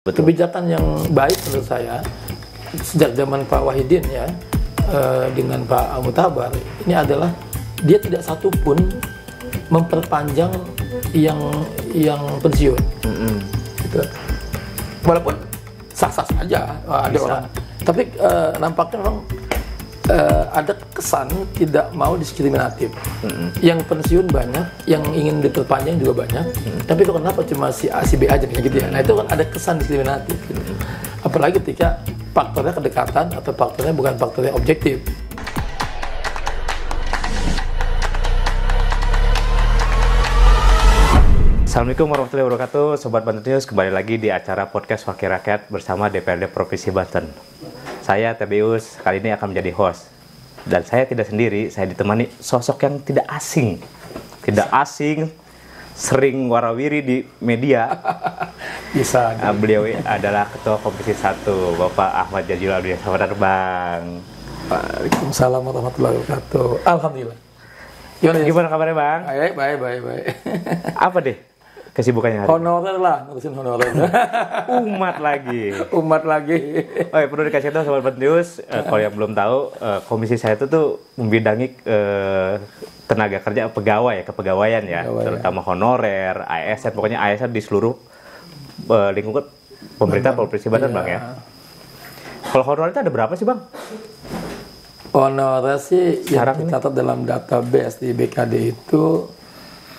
Betul. Kebijakan yang baik menurut saya sejak zaman Pak Wahidin ya dengan Pak Mutabar ini adalah dia tidak satu pun memperpanjang yang pensiun. Gitu. Walaupun sah-sah saja ada bisa. orang, tapi nampaknya memang ada kesan tidak mau diskriminatif. Yang pensiun banyak, yang ingin diperpanjang juga banyak. Tapi kok kenapa cuma si A, si B aja gitu ya? Nah itu kan ada kesan diskriminatif. Gitu. Apalagi ketika faktornya kedekatan atau faktornya bukan faktornya objektif. Assalamualaikum warahmatullahi wabarakatuh, Sobat Banten News, kembali lagi di acara podcast Wakil Rakyat bersama DPRD Provinsi Banten. Saya Tebius kali ini akan menjadi host, dan saya tidak sendiri, saya ditemani sosok yang tidak asing, sering warawiri di media. Bisa. Beliau adalah Ketua Komisi 1, Bapak Ahmad Jajil Abdiyah. Selamat datang. Waalaikumsalam warahmatullahi wabarakatuh. Alhamdulillah. Gimana kabarnya, Bang? Baik. Apa deh kesibukannya hari ini? Honorer lah, ngurusin honorer. Umat lagi. Oh ya, perlu dikasih tahu Sobat Banten News, kalau yang belum tahu, komisi saya itu tuh membidangi tenaga kerja pegawai, kepegawaian ya, terutama honorer, ASN, pokoknya ASN di seluruh lingkungan pemerintah Provinsi Banten, Bang ya. Kalau honorer itu ada berapa sih, Bang? Honorer sih yang Sekarang tercatat dalam database di BKD itu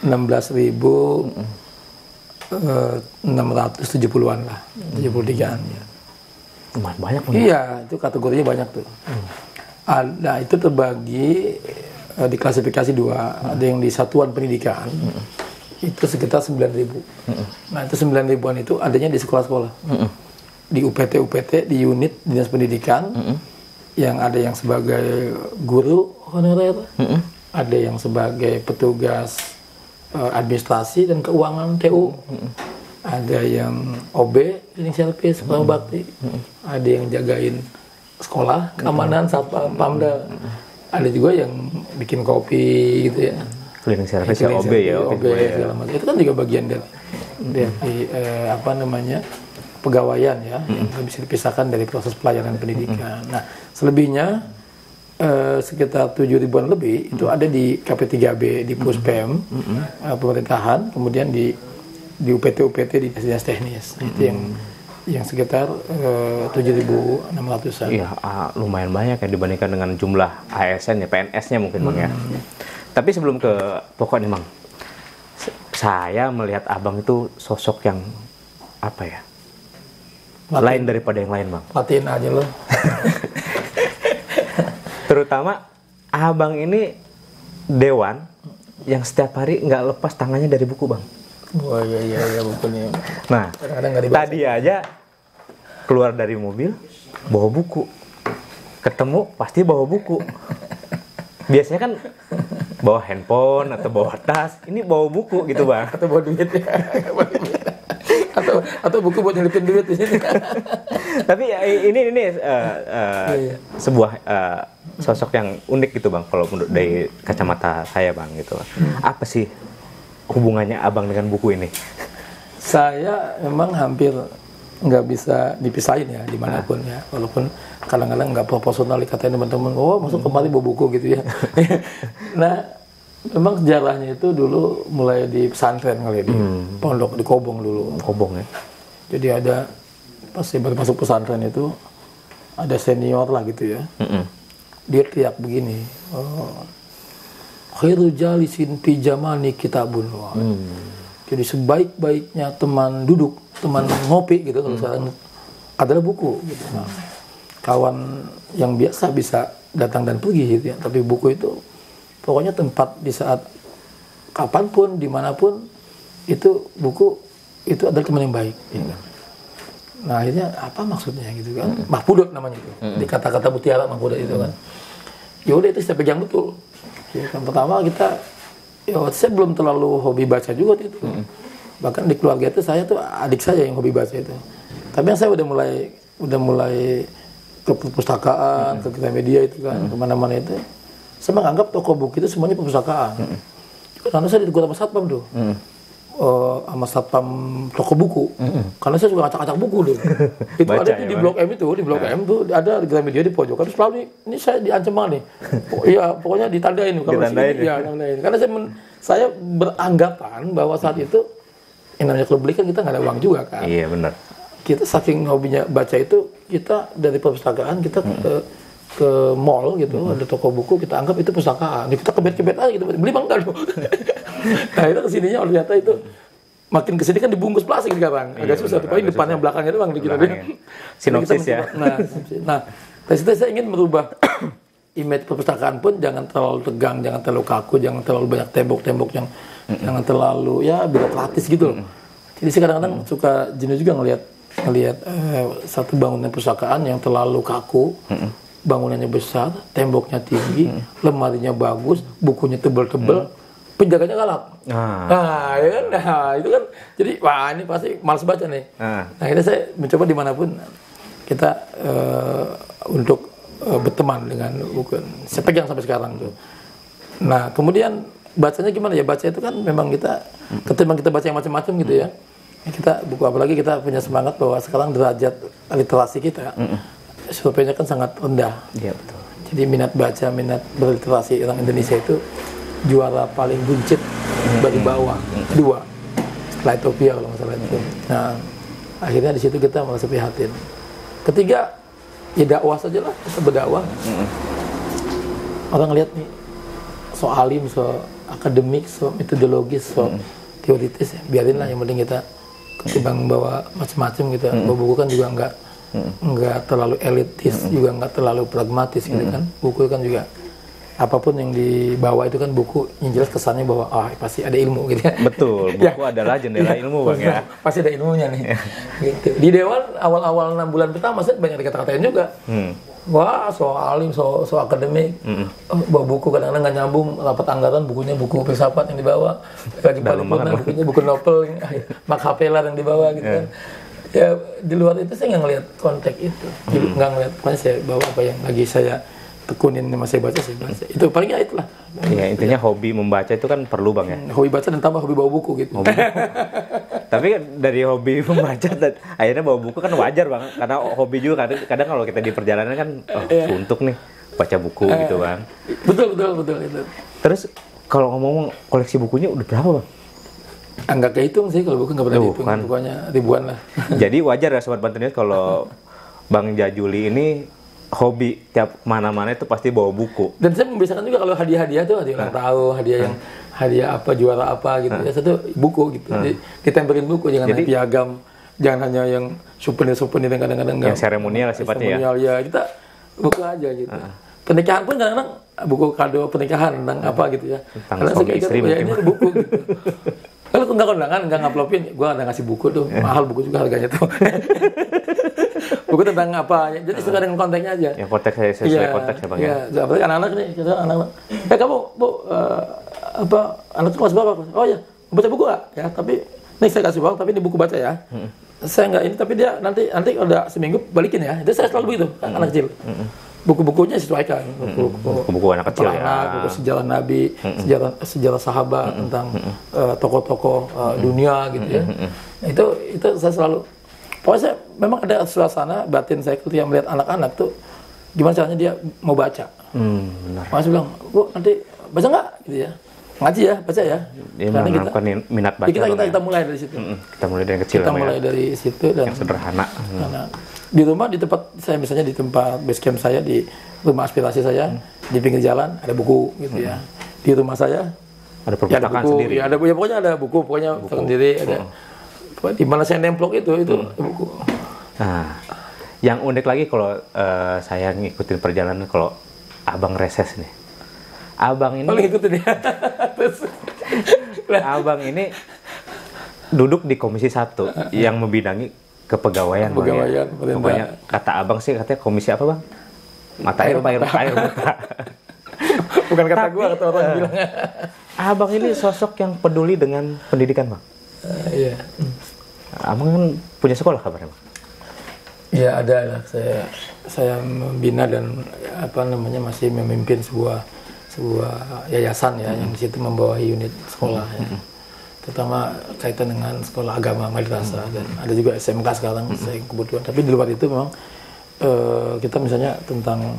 16.670-an lah, 73-an ya. Lumayan banyak. Iya, itu kategorinya banyak tuh. Ada itu terbagi diklasifikasi dua, ada yang di satuan pendidikan, itu sekitar 9.000. Nah itu 9.000-an itu adanya di sekolah-sekolah, di UPT, di unit dinas pendidikan, yang ada yang sebagai guru honorer, ada yang sebagai petugas administrasi dan keuangan TU, ada yang OB, cleaning service, bakti, ada yang jagain sekolah, keamanan, satpam, pamda, ada juga yang bikin kopi gitu ya. Cleaning service ya, OB ya. Itu kan juga bagian dari pegawaian ya, yang bisa dipisahkan dari proses pelayanan pendidikan. Nah, selebihnya sekitar 7.000-an lebih itu ada di KP3B, di Puspem, pemerintahan, kemudian di UPT di dinas teknis. Itu yang sekitar 7.600-an. Iya, lumayan banyak ya dibandingkan dengan jumlah ASN ya, PNS-nya mungkin Bang ya. Tapi sebelum ke pokoknya Bang, saya melihat Abang itu sosok yang apa ya? Lain daripada yang lain, Bang. Latiin aja lo. Terutama Abang ini dewan yang setiap hari nggak lepas tangannya dari buku, Bang. Oh iya bukunya. Nah, tadi aja keluar dari mobil bawa buku, ketemu pasti bawa buku. Biasanya kan bawa handphone atau bawa tas, ini bawa buku gitu, Bang. Atau bawa duit ya. atau buku buat nyelipin duit di sini. Tapi ini sebuah sosok yang unik gitu, Bang, kalau menurut dari kacamata saya, Bang, gitu. Apa sih hubungannya Abang dengan buku ini? Saya memang hampir nggak bisa dipisahin ya dimanapun ya, walaupun kadang-kadang nggak proporsional dikatain teman-teman, masuk kemari bawa buku gitu ya. Nah, memang sejarahnya itu dulu mulai di pesantren kali di pondok di Kobong dulu. Kobong ya. Jadi ada pas saya baru masuk pesantren itu ada senior lah gitu ya. Dia teriak begini, khairu jalisin fi jamani kitabun. Jadi sebaik-baiknya teman duduk, teman ngopi gitu kalau sekarang adalah buku gitu. Nah, kawan yang biasa bisa datang dan pergi gitu ya, tapi buku itu pokoknya tempat di saat kapanpun, dimanapun, itu buku itu adalah teman yang baik. Gitu. Nah akhirnya apa maksudnya gitu kan? Mahfudot namanya itu, di kata-kata mutiara Mahfudot itu kan. Ya udah itu saya pegang betul. Ya, kan pertama saya belum terlalu hobi baca juga itu. Bahkan di keluarga itu saya tuh adik saya yang hobi baca itu. Tapi yang saya udah mulai ke perpustakaan, ke Gramedia itu kan, kemana-mana itu. Saya menganggap toko buku itu semuanya perpustakaan. Karena saya ditegur sama satpam tuh. sama satpam toko buku, karena saya suka acak-acak buku dulu. Itu Baca ada ya, di Bang? Blok M itu, di Blok M tuh ada Gramedia di pojokan. Terus selalu ini saya diancam banget nih. Iya, pokoknya ditandain kalau Ditandain sini, ya tandain. Karena saya beranggapan bahwa saat itu namanya klub beli kan kita nggak ada uang juga kan. Iya benar. Kita saking hobinya baca itu, kita dari perpustakaan kita ke mall gitu, ada toko buku, kita anggap itu pustakaan. Kita kebet-kebet aja gitu, beli bang dulu. Nah itu kesininya ternyata itu makin kesini kan dibungkus plastik sekarang, agak susah. Paling depannya belakangnya doang gitu. Sinopsis ya. Nah, dari situ saya ingin merubah image perpustakaan pun jangan terlalu tegang, jangan terlalu kaku, jangan terlalu banyak tembok-tembok yang jangan terlalu ya birokratis gitu loh. Jadi saya kadang-kadang suka jenuh juga ngelihat satu bangunan perpustakaan yang terlalu kaku. Bangunannya besar, temboknya tinggi, lemarinya bagus, bukunya tebel-tebel, penjaganya galak. Nah, ya kan? Nah, itu kan jadi wah ini pasti malas baca nih. Nah, akhirnya saya mencoba dimanapun kita untuk berteman dengan buku. Saya pegang sampai sekarang tuh. Nah, kemudian bacanya gimana ya? Baca itu kan memang kita ketimbang kita baca yang macam-macam gitu ya. Kita buku apalagi kita punya semangat bahwa sekarang derajat literasi kita surveinya kan sangat rendah. Iya betul. Jadi minat baca, minat berliterasi orang Indonesia itu juara paling buncit dari bawah, 2. Setelah Ethiopia kalau nggak salah itu. Nah, akhirnya di situ kita merasa prihatin. Ketiga, ya dakwah saja lah, kita berdakwah. Orang lihat nih, so alim, so akademik, so metodologis, so teoritis, ya. Biarin lah yang penting kita ketimbang bawa macam-macam gitu. Bawa buku kan juga nggak terlalu elitis, juga nggak terlalu pragmatis gitu kan. Buku kan juga apapun yang dibawa itu kan buku yang jelas kesannya bahwa pasti ada ilmu gitu ya. Betul, buku adalah jendela ilmu bang ya. Pasti ada ilmunya nih. Gitu. Di Dewan awal-awal 6 bulan pertama saya banyak dikata-katain juga. Wah, so alim, so akademik. Bawa buku kadang-kadang nggak nyambung, rapat anggaran bukunya buku filsafat yang dibawa, gaji paripurna bukunya buku novel, Machiavelli yang dibawa gitu kan. Ya di luar itu saya nggak ngelihat konteks itu, nggak ngelihat, pokoknya saya bawa apa yang lagi saya tekunin sama saya baca. Itu palingnya itulah. Ya intinya hobi membaca itu kan perlu bang ya. Hobi baca dan tambah hobi bawa buku gitu. Tapi dari hobi membaca dan akhirnya bawa buku kan wajar bang, karena hobi juga kadang kalau kita di perjalanan kan suntuk nih baca buku gitu bang. Betul itu. Terus kalau ngomong koleksi bukunya udah berapa bang? Nggak kehitung sih, kalau buku nggak pernah dihitung, pokoknya ribuan lah. Jadi wajar ya Sobat Banten kalau Bang Jajuli ini hobi tiap mana-mana itu pasti bawa buku. Dan saya membiasakan juga kalau hadiah-hadiah tuh hadiah ulang tahun, hadiah apa, juara apa gitu. Ya satu buku gitu. Jadi ditempelin buku, jangan hanya piagam, jangan hanya yang souvenir yang kadang-kadang yang seremonial sifatnya ya. Kita buku aja gitu. Pernikahan pun kadang-kadang buku kado pernikahan tentang apa gitu ya. Tentang suami istri mungkin. Ini buku gitu. Kalau kondangan nggak ngaplopin, gue ada ngasih buku tuh, mahal buku juga harganya tuh. Buku tentang apa, jadi suka dengan kontennya aja. Yang konteks saya sesuai konteks ya bang ya. Iya, apalagi anak-anak nih, kita anak-anak. Kamu, Bu, anak itu kelas berapa? Oh ya, baca buku nggak? Ya, tapi nih saya kasih uang, tapi ini buku baca ya. Saya nggak ini, tapi dia nanti udah seminggu balikin ya. Jadi saya selalu begitu, anak kecil. Buku-bukunya sesuaikan, buku anak kecil buku sejarah Nabi, sejarah sahabat tentang tokoh-tokoh dunia gitu ya. Itu saya selalu, pokoknya saya memang ada suasana batin saya ketika melihat anak-anak tuh gimana caranya dia mau baca. Benar. Mas bilang, Bu nanti baca nggak gitu ya, ngaji ya, baca ya. Dia menanamkan minat baca. Kita mulai dari situ. Kita mulai dari kecil. Kita mulai dari situ dan yang sederhana. Di rumah, di tempat saya misalnya di tempat base camp saya, di rumah aspirasi saya, di pinggir jalan ada buku gitu ya. Di rumah saya ada perpustakaan sendiri. Ya ada pokoknya ada buku sendiri ada. Di mana saya nemplok itu buku. Nah, yang unik lagi kalau saya ngikutin perjalanan kalau abang reses nih. Abang ini ngikutin ya. Abang ini duduk di Komisi 1 yang membidangi kepegawaian. Pokoknya kata abang sih katanya komisi apa bang? Mata air mata. Bukan kata gua, kata orang bilang. Abang ini sosok yang peduli dengan pendidikan bang. Iya. Abang kan punya sekolah kabarnya bang? Iya ada lah. Saya membina dan masih memimpin sebuah yayasan ya yang di situ membawahi unit sekolah. Ya. terutama kaitan dengan sekolah agama madrasah dan ada juga SMK sekarang saya kebutuhan. Tapi di luar itu memang kita misalnya tentang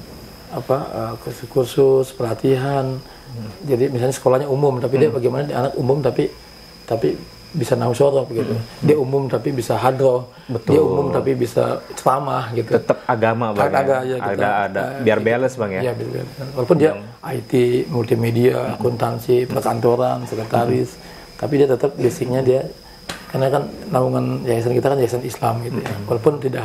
kursus pelatihan. Jadi misalnya sekolahnya umum tapi dia bagaimana dia anak umum tapi bisa nausyoroh gitu. Dia umum tapi bisa hadroh. Dia umum tapi bisa ceramah gitu. Tetap agama Bang. Ada biar balance Bang ya. Iya, walaupun dia IT, multimedia, akuntansi, perkantoran, sekretaris, tapi dia tetap basicnya dia, karena kan naungan yayasan kita kan yayasan Islam gitu ya. Walaupun tidak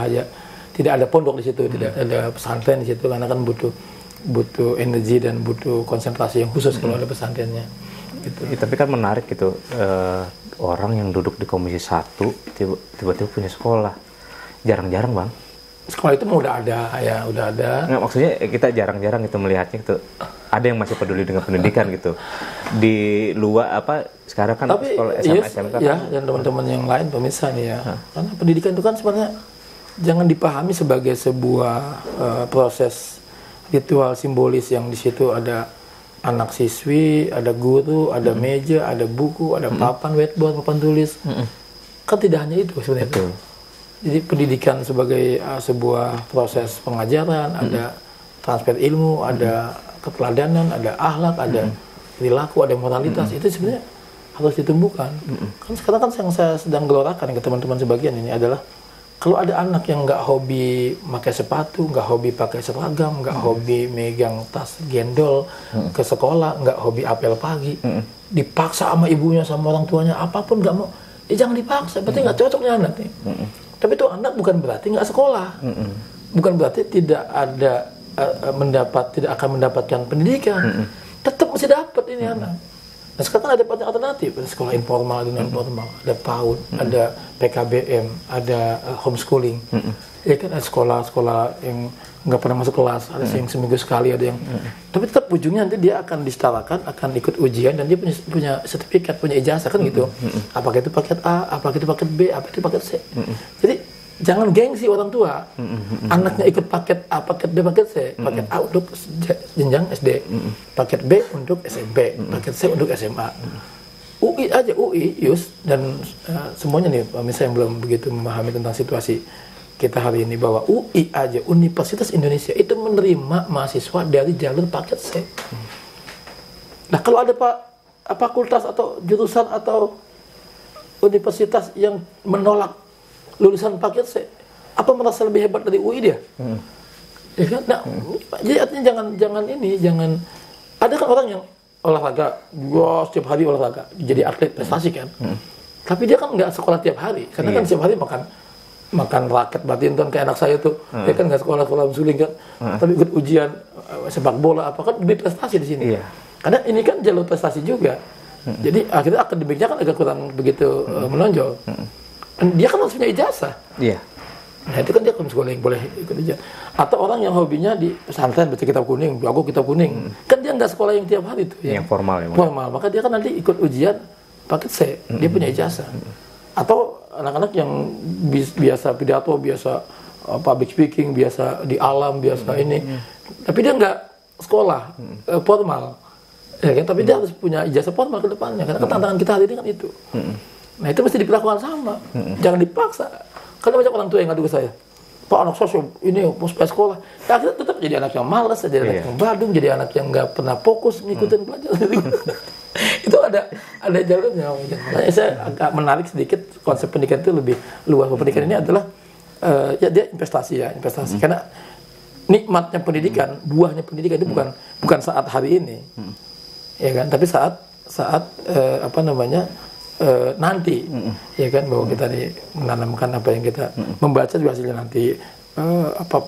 ada pondok di situ, tidak ada pesantren di situ, karena kan butuh energi dan butuh konsentrasi yang khusus kalau ada pesantrennya. Gitu. Ya, tapi kan menarik gitu, orang yang duduk di Komisi 1 tiba-tiba punya sekolah. Jarang-jarang Bang. Sekolah itu udah ada ya, udah ada. Nggak, maksudnya kita jarang-jarang gitu melihatnya gitu. Ada yang masih peduli dengan pendidikan gitu. Di luar sekarang kan tapi, sekolah SMA, SMK ya, dan teman-teman yang lain pemirsa nih ya. Karena pendidikan itu kan sebenarnya jangan dipahami sebagai sebuah proses ritual simbolis yang di situ ada anak siswi, ada guru, ada meja, ada buku, ada papan whiteboard, papan tulis. Kan tidak hanya itu sebenarnya. Betul. Jadi pendidikan sebagai sebuah proses pengajaran, ada transfer ilmu, ada keteladanan, ada akhlak, ada perilaku, ada moralitas. Itu sebenarnya harus ditumbuhkan. Kan sekarang kan yang saya sedang gelorakan ke teman-teman sebagian ini adalah kalau ada anak yang nggak hobi pakai sepatu, nggak hobi pakai seragam, nggak hobi megang tas gendol ke sekolah, nggak hobi apel pagi, dipaksa sama ibunya sama orang tuanya apapun nggak mau, jangan dipaksa, berarti nggak cocok nih anak nih. Tapi itu anak bukan berarti nggak sekolah, bukan berarti tidak akan mendapatkan pendidikan, tetap mesti dapat ini anak. Nah sekarang ada banyak alternatif, ada sekolah informal dan non formal, ada PAUD, ada PKBM, ada homeschooling, ya kan ada sekolah-sekolah yang nggak pernah masuk kelas, ada yang seminggu sekali, ada yang, tapi tetap ujungnya nanti dia akan disetarakan, akan ikut ujian dan dia punya sertifikat, punya ijazah kan gitu. Apakah itu paket A, apakah itu paket B, apakah itu paket C. Jadi jangan gengsi orang tua, anaknya ikut paket A, paket B, paket C. Paket A untuk jenjang SD, paket B untuk SMP, paket C untuk SMA. UI aja, UI, YUS, dan semuanya nih, misalnya yang belum begitu memahami tentang situasi kita hari ini, bahwa UI aja, Universitas Indonesia, itu menerima mahasiswa dari jalur paket C. Nah kalau ada fakultas atau jurusan atau universitas yang menolak lulusan paket C, apa merasa lebih hebat dari UI dia? Ya kan? Nah, jadi artinya jangan ada kan orang yang olahraga, setiap hari olahraga, jadi atlet prestasi kan. Tapi dia kan nggak sekolah tiap hari, karena kan setiap hari makan raket badminton kayak anak saya tuh, dia kan nggak sekolah suling kan, tapi ikut ujian sepak bola apa kan lebih prestasi di sini. Karena ini kan jalur prestasi juga. Jadi akhirnya akademiknya kan agak kurang begitu menonjol. Dia kan harus punya ijazah. Iya. Nah itu kan dia homeschooling, boleh ikut ijazah. Atau orang yang hobinya di pesantren baca kitab kuning, jago kitab kuning. Kan dia nggak sekolah yang tiap hari itu. Yang formal ya. Formal, maka dia kan nanti ikut ujian paket C, dia punya ijazah. Atau anak-anak yang biasa pidato, biasa public speaking, biasa di alam, biasa ini. Tapi dia nggak sekolah formal. Ya kan? Tapi dia harus punya ijazah formal ke depannya. Karena tantangan kita hari ini kan itu. Nah itu mesti diperlakukan sama, jangan dipaksa. Karena banyak orang tua yang ngadu ke saya, Pak anak saya ini mau supaya sekolah, ya akhirnya tetap jadi anak yang malas, jadi anak yang badung, jadi anak yang nggak pernah fokus ngikutin pelajaran. Itu ada jalurnya. Makanya saya agak menarik sedikit konsep pendidikan itu lebih luas. Pendidikan ini adalah ya dia investasi. Karena nikmatnya pendidikan, buahnya pendidikan itu bukan saat hari ini, ya kan? Tapi saat nanti, ya kan, bahwa kita menanamkan apa yang kita membaca juga hasilnya nanti,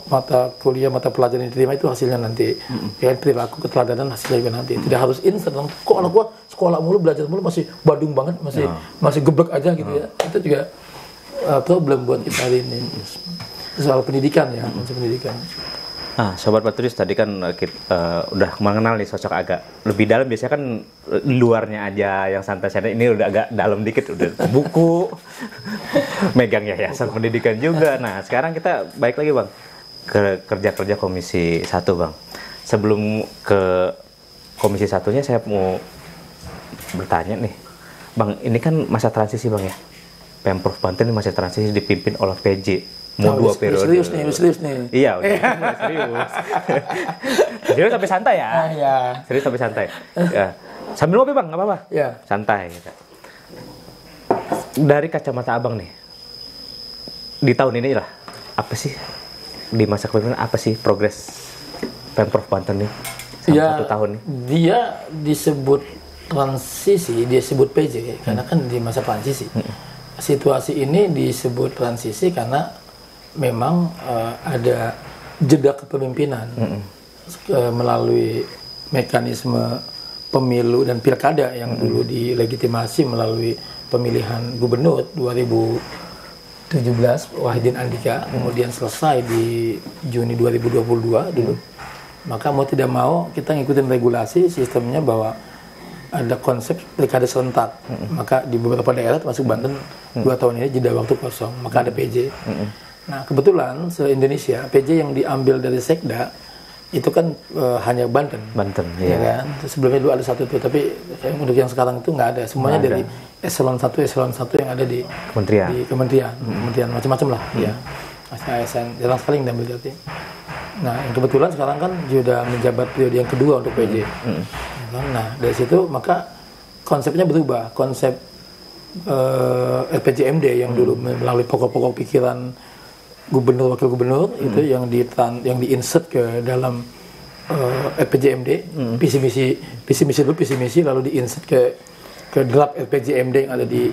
mata kuliah, mata pelajaran yang diterima itu hasilnya nanti, ya kan, perilaku keteladanan hasilnya juga nanti. Tidak harus instan. Kok anak gua sekolah mulu, belajar mulu, masih badung banget, masih geblek aja gitu ya. Itu juga problem buat kita hari ini. Soal pendidikan ya, pendidikan. Nah, Sobat Patrius, tadi kan kita udah mengenal nih sosok agak lebih dalam. Biasanya kan luarnya aja yang santai-santai, ini udah agak dalam dikit, udah buku, megang yayasan pendidikan juga. Nah, sekarang kita balik lagi Bang, ke kerja-kerja Komisi 1 Bang. Sebelum ke Komisi 1-nya saya mau bertanya nih, Bang, ini kan masa transisi Bang ya. Pemprov Banten ini masa transisi dipimpin oleh PJ. Mau 2 periode. Serius nih. Iya, udah serius. Serius tapi santai ya. Iya. Serius tapi santai. Ya. Sambil ngopi Bang, nggak apa-apa. Iya. Santai. Gitu. Dari kacamata Abang nih, di tahun ini lah, apa sih di masa kepemimpinan apa sih progres Pemprov Banten nih selama 1 tahun nih? Dia disebut transisi, dia sebut PJ karena kan di masa transisi. Situasi ini disebut transisi karena memang ada jeda kepemimpinan melalui mekanisme pemilu dan pilkada yang dulu dilegitimasi melalui pemilihan gubernur 2017 Wahidin Andika, kemudian selesai di Juni 2022 dulu. Maka mau tidak mau kita ngikutin regulasi sistemnya bahwa ada konsep pilkada serentak. Maka di beberapa daerah termasuk Banten 2 tahun ini jeda waktu kosong, maka ada PJ. Nah kebetulan se-Indonesia PJ yang diambil dari Sekda itu kan hanya Banten, ya kan. Terus sebelumnya dulu ada satu itu, tapi untuk yang sekarang itu nggak ada. Semuanya dari eselon 1 yang ada di kementerian macam-macam lah, ya. ASN jarang sekali yang diambil jadi. Nah yang kebetulan sekarang kan sudah menjabat periode yang kedua untuk PJ. Nah dari situ maka konsepnya berubah, konsep RPJMD yang dulu melalui pokok-pokok pikiran gubernur wakil gubernur itu yang diinsert ke dalam RPJMD, visi misi lalu diinsert ke draft RPJMD yang ada di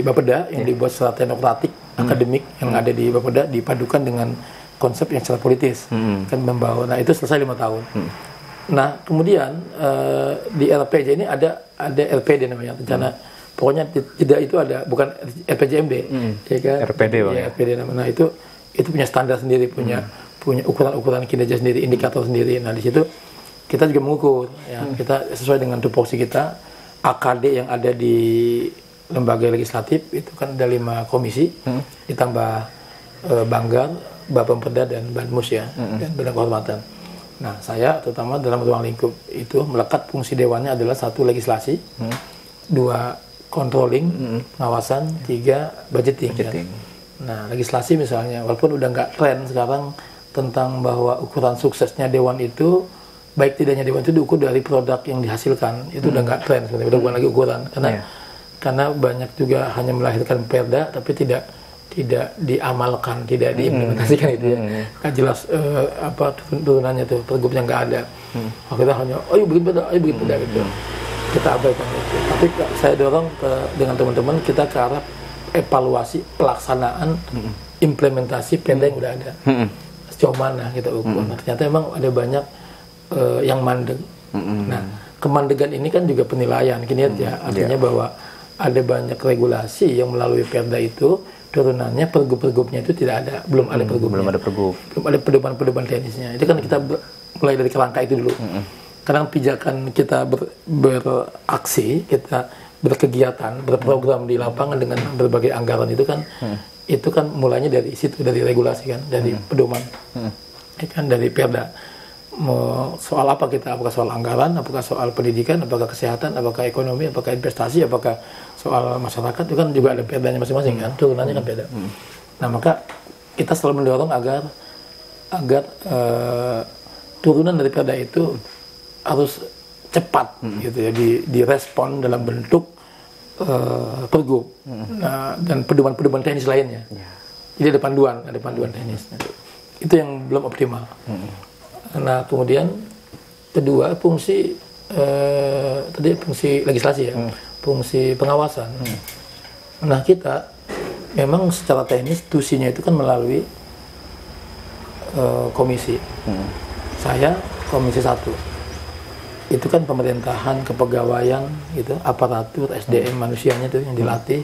Bapeda yang dibuat secara teknokratik akademik yang ada di Bapeda dipadukan dengan konsep yang secara politis kan membawa. Nah itu selesai 5 tahun. Nah kemudian di RPJ ini ada RPD namanya rencana. Pokoknya tidak itu ada bukan RPJMD, ya kan? RPD Bang. Ya, RPD namanya. Nah itu punya standar sendiri, punya ukuran-ukuran kinerja sendiri, indikator sendiri. Nah di situ kita juga mengukur, ya kita sesuai dengan tupoksi kita. AKD yang ada di lembaga legislatif itu kan ada 5 komisi, ditambah Banggar, Bapemperda dan Banmus ya, dan Badan Kehormatan. Nah saya terutama dalam ruang lingkup itu melekat fungsi dewannya adalah 1 legislasi, 2 controlling, pengawasan, 3 budgeting. Kan? Nah, legislasi misalnya, walaupun udah nggak tren sekarang tentang bahwa ukuran suksesnya dewan itu, baik tidaknya dewan itu diukur dari produk yang dihasilkan, itu udah nggak tren sebenarnya, udah bukan lagi ukuran, karena banyak juga hanya melahirkan perda, tapi tidak diamalkan, tidak diimplementasikan itu ya, nggak jelas turunannya tuh, pergubnya nggak ada, kita hanya, ayo bikin perda gitu. Kita abaikan itu. Tapi saya dorong dengan teman-teman kita ke arah evaluasi pelaksanaan implementasi perda yang udah ada. Sejauh mana kita ukur. Nah, ternyata emang ada banyak yang mandek. Nah, kemandegan ini kan juga penilaian kinerja. Artinya bahwa ada banyak regulasi yang melalui perda itu turunannya pergub-pergubnya itu tidak ada, belum ada pergubnya. Belum ada pedoman teknisnya. Itu kan kita mulai dari kerangka itu dulu. Karena pijakan kita beraksi, kita berkegiatan, berprogram di lapangan dengan berbagai anggaran itu kan mulainya dari situ, dari regulasi kan, dari pedoman, kan dari perda. Soal apa kita? Apakah soal anggaran, apakah soal pendidikan, apakah kesehatan, apakah ekonomi, apakah investasi, apakah soal masyarakat itu kan juga ada perdanya masing-masing kan, turunannya kan perda. Nah maka kita selalu mendorong agar turunan dari perda itu harus cepat gitu ya, direspon dalam bentuk pergub dan pedoman teknis lainnya. Jadi ada panduan teknis. Itu yang belum optimal. Nah kemudian kedua fungsi legislasi ya, fungsi pengawasan. Nah kita memang secara teknis tusinya itu kan melalui komisi. Saya komisi 1. Itu kan pemerintahan, kepegawaian, gitu, aparatur, SDM manusianya itu yang dilatih.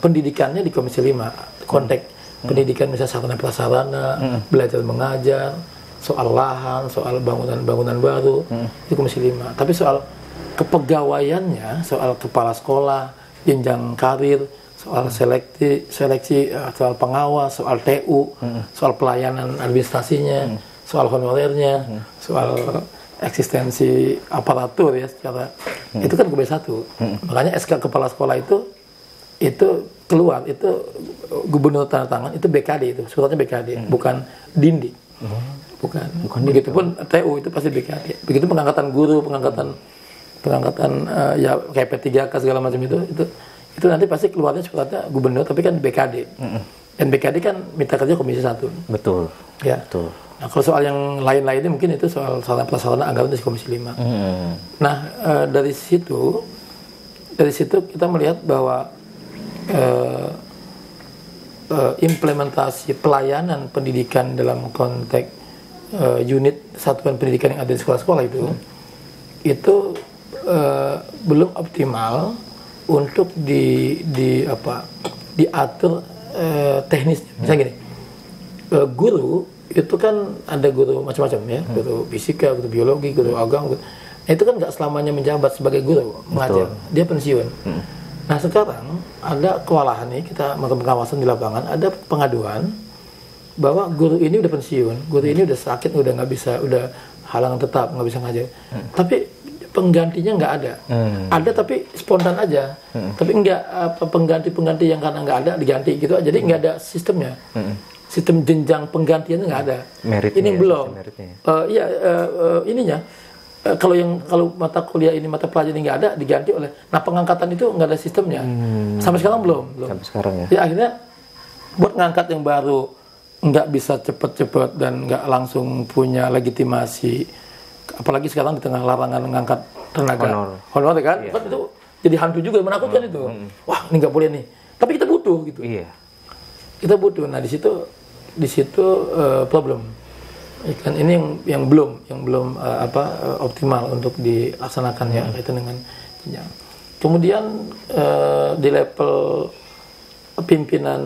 Pendidikannya di Komisi 5, konteks pendidikan misalnya sarana prasarana, belajar mengajar, soal lahan, soal bangunan baru, di Komisi 5. Tapi soal kepegawaiannya, soal kepala sekolah, jenjang karir, soal seleksi, soal pengawas, soal TU, soal pelayanan administrasinya, soal honorernya, soal eksistensi aparatur ya secara itu kan KUB 1. Makanya SK kepala sekolah itu keluar, itu gubernur tanda tangan, itu BKD, itu suratnya BKD, bukan Dindik. Bukan begitupun TU itu pasti BKD. Begitu pengangkatan guru, pengangkatan ya kayak P3K segala macam itu nanti pasti keluarnya suratnya gubernur, tapi kan BKD. Dan BKD kan minta kerja Komisi 1. Betul. Ya. Betul. Nah, kalau soal yang lain-lainnya mungkin itu soal sarana anggaran dari Komisi 5. Nah, dari situ kita melihat bahwa implementasi pelayanan pendidikan dalam konteks unit satuan pendidikan yang ada di sekolah-sekolah itu belum optimal untuk diatur teknis. Misalnya gini, guru itu kan ada guru macam-macam ya, guru fisika, guru biologi, guru agama. Nah, itu kan nggak selamanya menjabat sebagai guru mengajar, dia pensiun. Nah, sekarang ada kewalahan nih, kita melakukan pengawasan di lapangan, ada pengaduan bahwa guru ini udah pensiun, guru ini udah sakit, udah nggak bisa, udah halangan tetap, nggak bisa ngajar. Tapi penggantinya nggak ada. Ada tapi spontan aja. Tapi nggak pengganti yang karena nggak ada diganti gitu. Jadi nggak ada sistemnya. Sistem jenjang penggantiannya nggak ada. Meritnya, ini belum. Ininya. Kalau mata kuliah ini, mata pelajaran ini nggak ada, diganti oleh. Nah, pengangkatan itu nggak ada sistemnya. Sampai sekarang belum. Sampai sekarang ya. Ya akhirnya buat ngangkat yang baru nggak bisa cepet-cepet dan nggak langsung punya legitimasi. Apalagi sekarang di tengah larangan mengangkat tenaga honor kan, kan itu jadi hantu juga, menakutkan itu. Wah, ini nggak boleh nih. Tapi kita butuh gitu. Iya. Kita butuh. Nah, di situ problem. Kan ini yang belum optimal untuk dilaksanakan ya, itu dengan jenjang. Kemudian di level pimpinan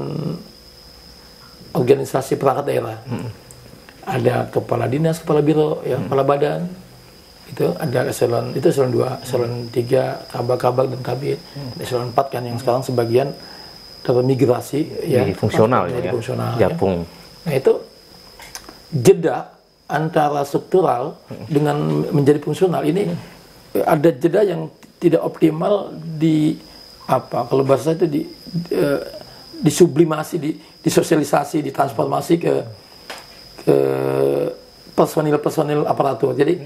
organisasi perangkat daerah. Ada kepala dinas, kepala biro, ya, kepala badan. Itu ada eselon 2, eselon 3, kabak dan kabit. Eselon 4 kan yang sekarang sebagian termigrasi ya, fungsional ya. Fungsional, Japung. Ya. Nah, itu jeda antara struktural dengan menjadi fungsional ini ada jeda yang tidak optimal kalau bahasa itu disublimasi, disosialisasi, ditransformasi ke personil aparatur. Jadi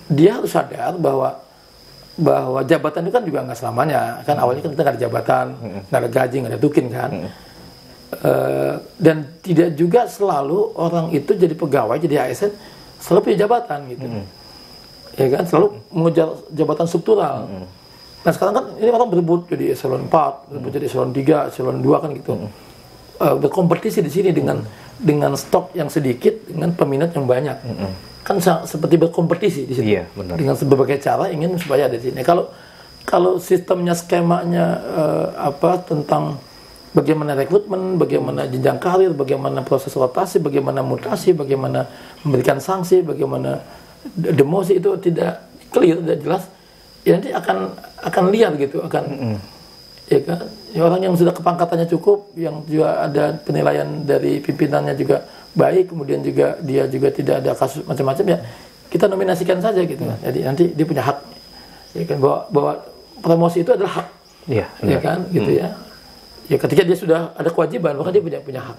dia harus sadar bahwa jabatan itu kan juga nggak selamanya. Kan awalnya kan kita nggak ada jabatan, nggak ada gaji, nggak ada tukin kan. Dan tidak juga selalu orang itu jadi pegawai, jadi ASN selalu punya jabatan gitu. Ya kan, selalu mengejar jabatan struktural. Nah, sekarang kan ini orang berebut jadi eselon 4, berebut jadi eselon 3, eselon 2 kan gitu. Berkompetisi di sini dengan stok yang sedikit, dengan peminat yang banyak. Kan seperti berkompetisi di sini. Iya, benar. Dengan berbagai cara ingin supaya ada di sini. Kalau sistemnya, skemanya tentang bagaimana rekrutmen, bagaimana jenjang karir, bagaimana proses rotasi, bagaimana mutasi, bagaimana memberikan sanksi, bagaimana demosi, itu tidak clear, tidak jelas, ya nanti akan liar gitu, ya kan, ya, orang yang sudah kepangkatannya cukup, yang juga ada penilaian dari pimpinannya juga baik, kemudian juga dia juga tidak ada kasus macam-macam, ya kita nominasikan saja gitu kan. Jadi nanti dia punya hak, ya kan, bahwa promosi itu adalah hak, ya kan, gitu ya. Ya ketika dia sudah ada kewajiban, maka dia punya hak.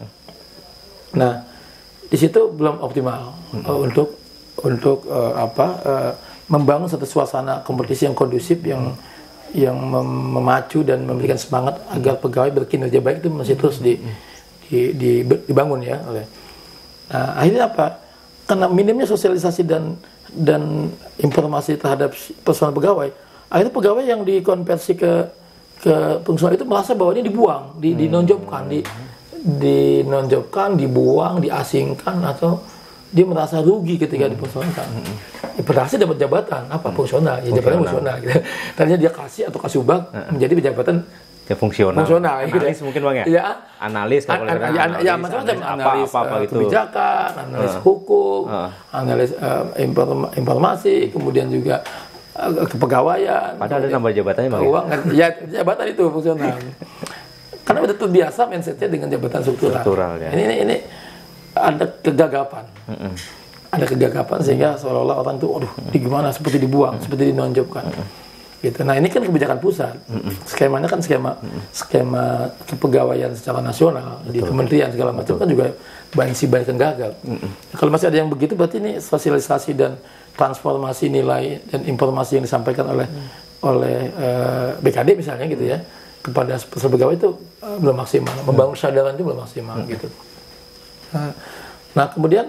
Nah, di situ belum optimal untuk membangun satu suasana kompetisi yang kondusif, yang memacu dan memberikan semangat agar pegawai berkinerja baik, itu masih terus dibangun ya oleh. Nah, akhirnya apa? Karena minimnya sosialisasi dan informasi terhadap personal pegawai, akhirnya pegawai yang dikonversi ke fungsional itu merasa bahwa ini dibuang, dinonjobkan, dibuang, diasingkan, atau dia merasa rugi ketika difungsionalkan. Padahal sih dapat jabatan fungsional, ya jabatan fungsional gitu. Tadinya dia kasih ubah menjadi jabatan fungsional. Analis gitu. Mungkin Bang ya? Ya. Analis kalau macam-macam, analis gitu. Kebijakan, analis hukum, analis informasi, kemudian juga kepegawaian. Padahal ada nambah jabatannya Bang. Uang, ya jabatan itu fungsional. Karena udah terbiasa mindsetnya dengan jabatan struktural. Ya. Ini ada kegagapan. ada kegagapan sehingga seolah-olah orang itu, aduh, di gimana, seperti dibuang, seperti dinonjolkan. Gitu. Nah ini kan kebijakan pusat, skemanya kan skema kepegawaian secara nasional di kementerian segala macam kan juga banyak yang gagal. Kalau masih ada yang begitu berarti ini sosialisasi dan transformasi nilai dan informasi yang disampaikan oleh BKD misalnya gitu ya kepada pegawai itu belum maksimal, membangun kesadaran itu belum maksimal gitu. Nah kemudian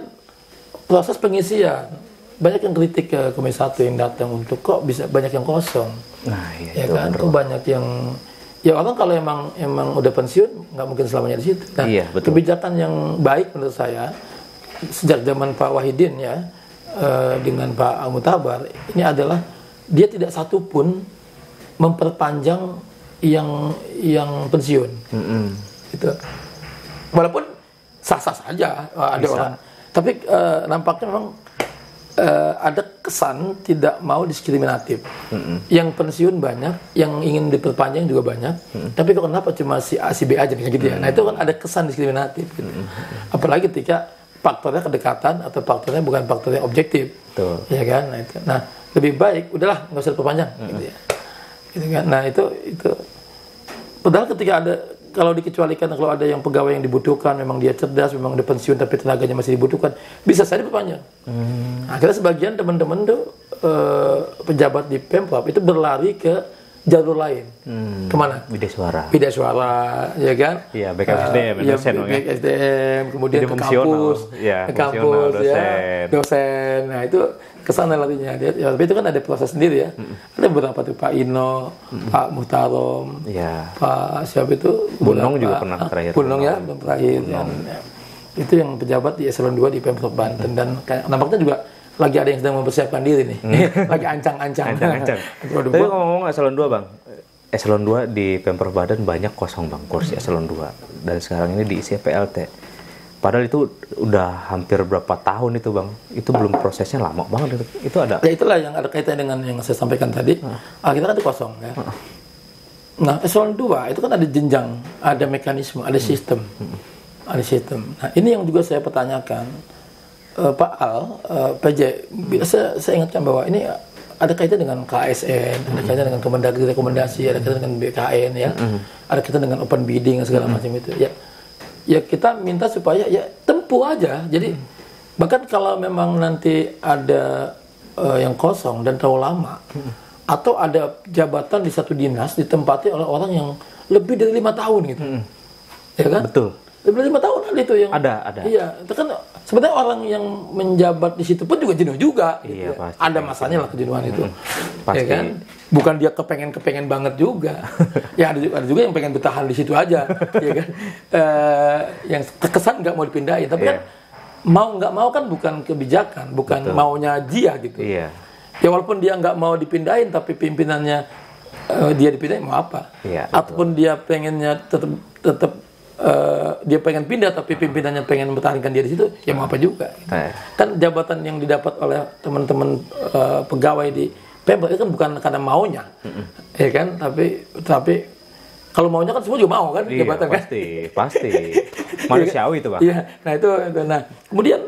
proses pengisian. Banyak yang kritik ke Komisi 1 yang datang untuk kok bisa banyak yang kosong. Nah, iya, ya kan, kok banyak yang ya orang kalau emang udah pensiun nggak mungkin selamanya di situ. Nah, iya, kebijakan yang baik menurut saya sejak zaman Pak Wahidin ya dengan Pak Al-Mutabar ini adalah dia tidak satu pun memperpanjang yang pensiun. Gitu. Walaupun sah-sah saja ada bisa. Orang, tapi nampaknya memang ada kesan tidak mau diskriminatif. Yang pensiun banyak, yang ingin diperpanjang juga banyak. Tapi kok kenapa cuma si A, si B aja gitu ya? Nah itu kan ada kesan diskriminatif. Gitu. Apalagi ketika faktornya kedekatan atau faktornya bukan faktor yang objektif. Betul. Ya kan? Nah lebih baik udahlah nggak usah diperpanjang. Gitu ya. Gitu kan? Nah itu. Padahal ketika ada kalau dikecualikan kalau ada yang pegawai yang dibutuhkan, memang dia cerdas, memang udah pensiun tapi tenaganya masih dibutuhkan, bisa saja diperpanjang. Akhirnya sebagian teman-teman tuh pejabat di Pemprov itu berlari ke jalur lain. Kemana? Bidai suara. Bidai suara, ya kan? Iya, BKSDM, dosen. BKSDM, kemudian ke kampus, ya, dosen. Nah itu kesana larinya. Ya, tapi itu kan ada proses sendiri ya. Ada beberapa tuh Pak Ino, Pak Muhtarom, Pak siapa itu? Bunong juga pernah terakhir. Bunong ya, belum terakhir. Ya. Itu yang pejabat di eselon 2 di Pemprov Banten dan nampaknya juga lagi ada yang sedang mempersiapkan diri nih. Lagi ancang-ancang. Tapi ngomong-ngomong eselon 2 Bang, eselon 2 di Pemprov Banten banyak kosong Bang, kursi eselon 2. Dan sekarang ini diisi PLT. Padahal itu udah hampir berapa tahun itu Bang, itu belum prosesnya lama banget itu ada. Ya itulah yang ada kaitannya dengan yang saya sampaikan tadi. Kita kan itu kosong ya. Nah eselon 2 itu kan ada jenjang, ada mekanisme, ada sistem. Ada sistem. Nah ini yang juga saya pertanyakan. Pak Al, PJ, saya ingatkan bahwa ini ada kaitan dengan KSN, ada kaitan dengan Kemendagri rekomendasi, ada kaitan dengan BKN ya, ada kaitan dengan open bidding segala macam itu. Ya kita minta supaya ya tempuh aja. Jadi bahkan kalau memang nanti ada yang kosong dan terlalu lama, atau ada jabatan di satu dinas ditempati oleh orang yang lebih dari 5 tahun gitu, ya kan? Betul. Lebih dari 5 tahun ada itu yang ada. Iya, itu kan sebenarnya orang yang menjabat di situ pun juga jenuh juga. Iya, gitu. pasti. Ada masanya lah kejenuhan itu. Pasti. Ya kan? Bukan dia kepengen banget juga. Ya ada juga yang pengen bertahan di situ aja, ya kan? Yang terkesan nggak mau dipindahin, tapi kan mau nggak mau kan bukan kebijakan, bukan maunya dia gitu. Iya. Ya walaupun dia nggak mau dipindahin, tapi pimpinannya dia dipindahin mau apa? Iya, ataupun dia pengennya tetap dia pengen pindah tapi pimpinannya pengen mempertahankan dia di situ, ya mau apa juga. Gitu. Kan jabatan yang didapat oleh teman-teman pegawai di Pemprov itu kan bukan karena maunya, ya kan? Tapi kalau maunya kan semua juga mau kan, jabatan pasti, kan? Pasti. Manusiawi itu Bang. Iya, nah itu. Nah kemudian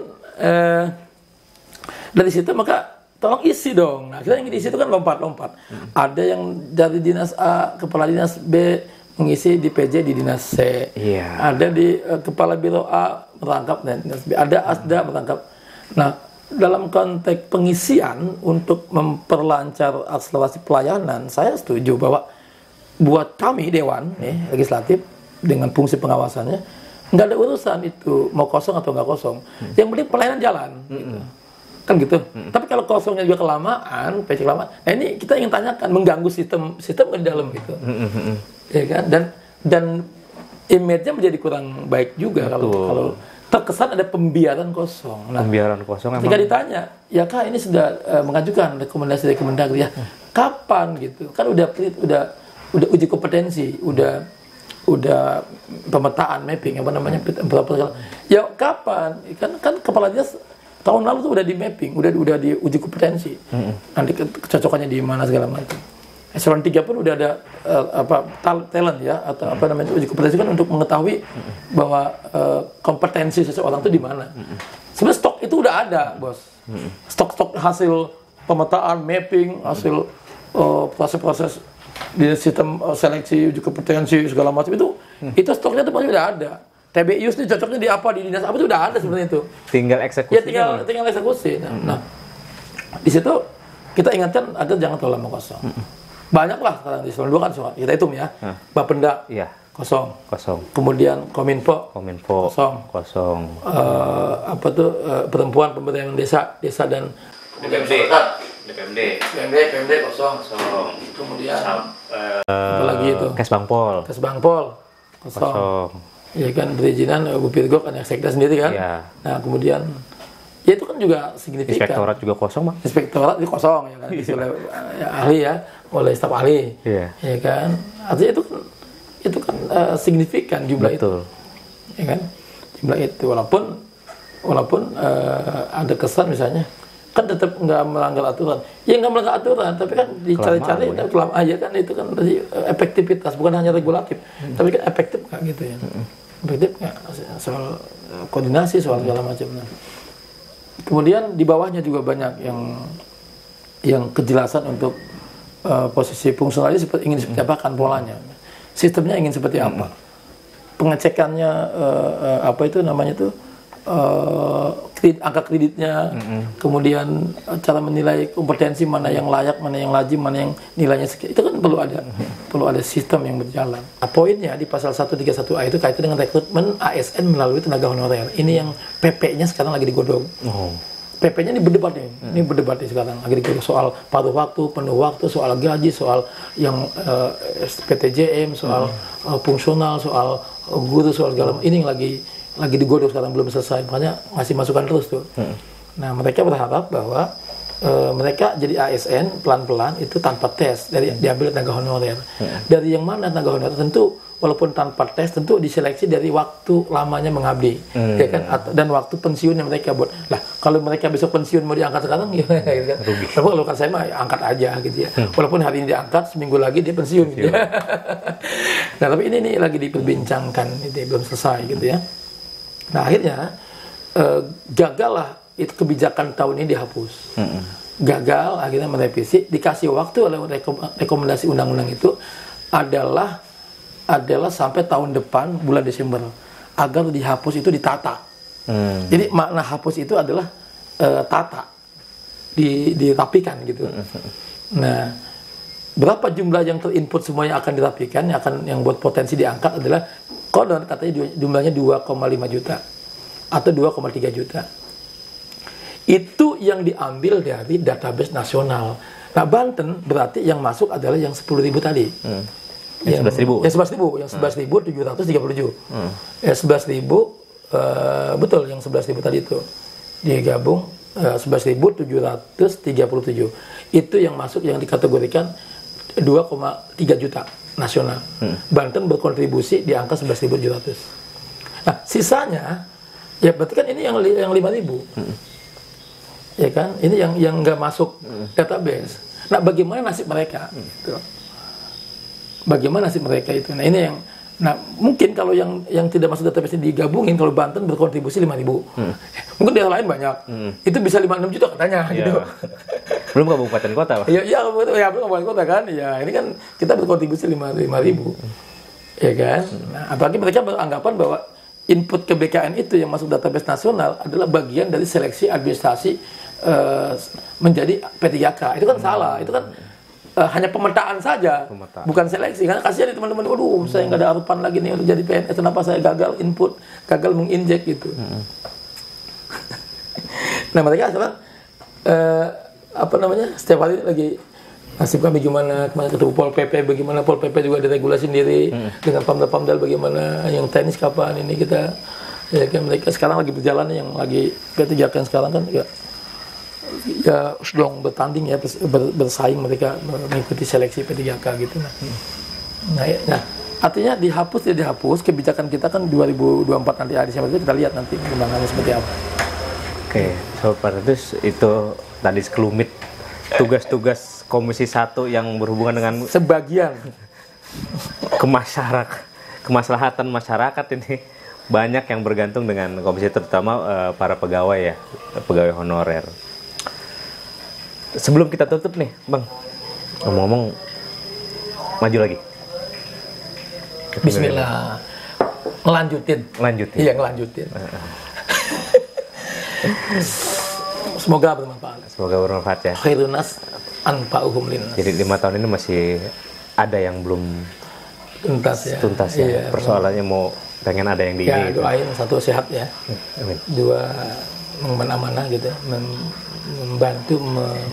dari situ maka tolong isi dong. Nah kita yang diisi itu kan lompat-lompat. Ada yang dari dinas A, kepala dinas B mengisi di PJ di dinas C, ada di kepala biro A merangkap dan dinas B, ada asda merangkap. Nah, dalam konteks pengisian untuk memperlancar akselerasi pelayanan, saya setuju bahwa buat kami Dewan Legislatif dengan fungsi pengawasannya nggak ada urusan itu mau kosong atau nggak kosong. Yang penting pelayanan jalan. Gitu. Kan gitu. Tapi kalau kosongnya juga kelamaan, PC kelamaan. Nah ini kita ingin tanyakan mengganggu sistem di dalam gitu. Ya kan? Dan image-nya menjadi kurang baik juga kalau terkesan ada pembiaran kosong. Nah, pembiaran kosong ketika ditanya, ya Kak ini sudah mengajukan rekomendasi ya. Kapan gitu? Kan udah uji kompetensi, udah pemetaan mapping ya kapan? Kan kepala dinas tahun lalu tuh udah di mapping, udah di uji kompetensi. Nanti kecocokannya di mana segala macam. Eselon 3 pun udah ada talent ya atau apa namanya uji kompetensi kan untuk mengetahui bahwa kompetensi seseorang itu di mana. Sebenarnya stok itu udah ada, Bos. Stok-stok hasil pemetaan, mapping, hasil proses-proses di sistem seleksi uji kompetensi segala macam itu stoknya itu pasti udah ada. TBIUS ini cocoknya di apa, di dinas apa itu udah ada sebenarnya itu. Tinggal eksekusi. Ya tinggal eksekusi. Nah, di situ kita ingatkan agar jangan terlalu lama kosong. Banyak lah sekarang di Eselon 2 kan kita hitung ya. Bapenda kosong. Kemudian Kominfo kosong. Perempuan pemberdayaan desa dan DPMD kosong. Kemudian apa lagi itu? Kesbangpol kosong. Ya kan perizinan Bu Pirgo kan sekda sendiri kan. Ya. Nah kemudian ya itu kan juga signifikan. Inspektorat juga kosong, Bang. Inspektorat itu kosong ya kan. Oleh ahli ya, oleh staf ahli. Iya. Ya kan. Artinya itu kan signifikan jumlah Betul. itu. Ya kan? Jumlah itu walaupun ada kesan misalnya kan tetap nggak melanggar aturan. Ya nggak melanggar aturan, tapi kan dicari-cari kelam aja kan itu kan dari efektivitas bukan hanya regulatif, tapi kan efektif nggak gitu ya. Efektif nggak soal koordinasi soal segala macam. Nah. Kemudian di bawahnya juga banyak yang kejelasan untuk posisi fungsionalnya ingin seperti apa kan polanya, sistemnya ingin seperti apa, pengecekannya apa itu namanya tuh angka kreditnya, kemudian cara menilai kompetensi mana yang layak, mana yang lazim, mana yang nilainya sekian, itu kan perlu ada sistem yang berjalan. Poinnya di pasal 131A itu kaitan dengan rekrutmen ASN melalui tenaga honorer. Ini yang PP-nya sekarang lagi digodok. PP-nya ini berdebat nih sekarang lagi digodok soal paruh waktu, penuh waktu, soal gaji, soal yang PTJM, soal fungsional, soal guru, soal segala macam. Ini yang lagi digodok sekarang belum selesai, makanya ngasih masukan terus tuh. Nah mereka berharap bahwa mereka jadi ASN pelan-pelan itu tanpa tes diambil tenaga honorer. Dari yang mana tenaga honorer tentu walaupun tanpa tes tentu diseleksi dari waktu lamanya mengabdi, ya kan, dan waktu pensiunnya mereka buat. Lah kalau mereka besok pensiun mau diangkat sekarang gimana gitu kan? Tapi kalau kan saya mah angkat aja gitu ya. Walaupun hari ini diangkat seminggu lagi dia pensiun gitu ya. Nah tapi ini lagi diperbincangkan, itu belum selesai gitu ya. Nah akhirnya gagal lah itu kebijakan tahun ini dihapus. Gagal akhirnya merevisi, dikasih waktu oleh rekomendasi undang-undang itu adalah sampai tahun depan bulan Desember agar dihapus itu ditata. Jadi makna hapus itu adalah tata, dirapikan gitu. Nah berapa jumlah yang terinput semuanya akan dirapikan, yang buat potensi diangkat adalah konon katanya jumlahnya 2,5 juta atau 2,3 juta. Itu yang diambil dari database nasional. Nah Banten berarti yang masuk adalah yang 10.000 tadi. Yang 11.000. Yang 11.737. Ya 11.000 betul yang 11.000 tadi itu. Digabung 11.737. Itu yang masuk yang dikategorikan 2,3 juta nasional. Banten berkontribusi di angka 11.700. Nah, sisanya ya berarti kan ini yang 5.000. Ya kan? Ini yang enggak masuk database. Nah, bagaimana nasib mereka? Bagaimana nasib mereka itu? Nah, ini yang mungkin kalau yang tidak masuk database digabungin, kalau Banten berkontribusi 5.000. Mungkin daerah lain banyak. Itu bisa 5-6 juta katanya gitu. Belum kabupaten kota, Pak. Iya, belum kabupaten kota kan. Ya, ini kan kita berkontribusi 5.000. Ya kan? Nah, apalagi mereka beranggapan bahwa input ke BKN itu yang masuk database nasional adalah bagian dari seleksi administrasi menjadi P3K. Itu kan salah. Itu kan hanya pemetaan saja, bukan seleksi. Karena kasihan teman-teman, waduh, saya nggak ada harapan lagi nih untuk jadi PNS. Kenapa saya gagal input, gagal menginjek gitu. Nah mereka sekarang setiap hari lagi nasib kami gimana, kemarin ketemu Pol PP, bagaimana Pol PP juga ada regulasi sendiri, dengan Pamdal bagaimana, yang teknis kapan ini kita, ya kan mereka sekarang lagi berjalan, yang lagi P3K sekarang kan ya sedang bertanding ya, bersaing mereka mengikuti seleksi P3K gitu. Nah, artinya dihapus ya dihapus, kebijakan kita kan 2024 nanti Desember itu kita lihat nanti perkembangannya seperti apa. Oke, Sobat Partus, itu tadi sekelumit tugas-tugas Komisi 1 yang berhubungan dengan sebagian kemaslahatan masyarakat ini banyak yang bergantung dengan komisi, terutama para pegawai ya, pegawai honorer. Sebelum kita tutup nih, Bang, ngomong-ngomong, maju lagi. Bismillah. Lanjutin. Iya, ngelanjutin. Semoga bermanfaat ya. Khairun nas anfa'uhum linnas. Jadi 5 tahun ini masih ada yang belum tuntas ya. Iya, persoalannya mau pengen ada yang ya, doain satu sehat ya. Amin. 2 mengemban amanah gitu, membantu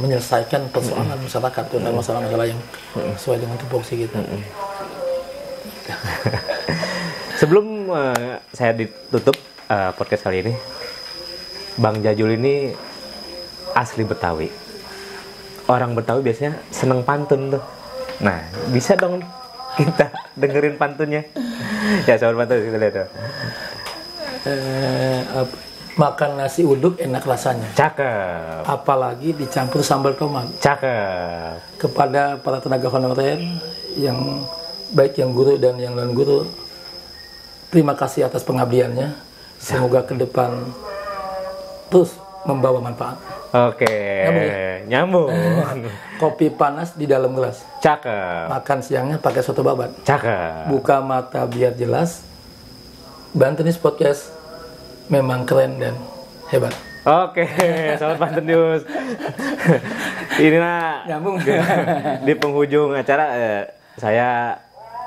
menyelesaikan persoalan masyarakat, terutama masalah-masalah yang sesuai dengan tupoksi kita. Sebelum saya ditutup podcast kali ini, Bang Jajul ini asli Betawi. Orang Betawi biasanya seneng pantun tuh. Nah, bisa dong kita dengerin pantunnya. Ya, sobat pantun kita lihat tuh. Makan nasi uduk enak rasanya. Cakep. Apalagi dicampur sambal tomat. Cakep. Kepada para tenaga honorer yang baik yang guru dan yang non guru, terima kasih atas pengabdiannya. Semoga ke depan terus membawa manfaat. Oke, nyambung. Kopi panas di dalam gelas. Cakep. Makan siangnya pakai soto babat. Cakep. Buka mata biar jelas. Bantenis Podcast memang keren dan hebat. Oke, Sobat Pantun News. Inilah nyambung. Di penghujung acara, saya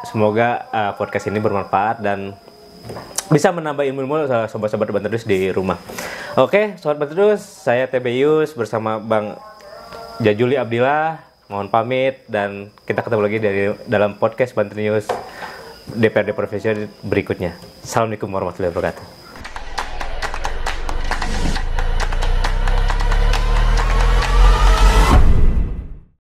semoga podcast ini bermanfaat dan bisa menambah ilmu sobat-sobat Pantun News di rumah. Oke, Sobat Pantun News, saya TB Yus bersama Bang Jajuli Abdillah. Mohon pamit dan kita ketemu lagi dalam podcast Pantun News DPRD Provinsi berikutnya. Assalamualaikum warahmatullahi wabarakatuh.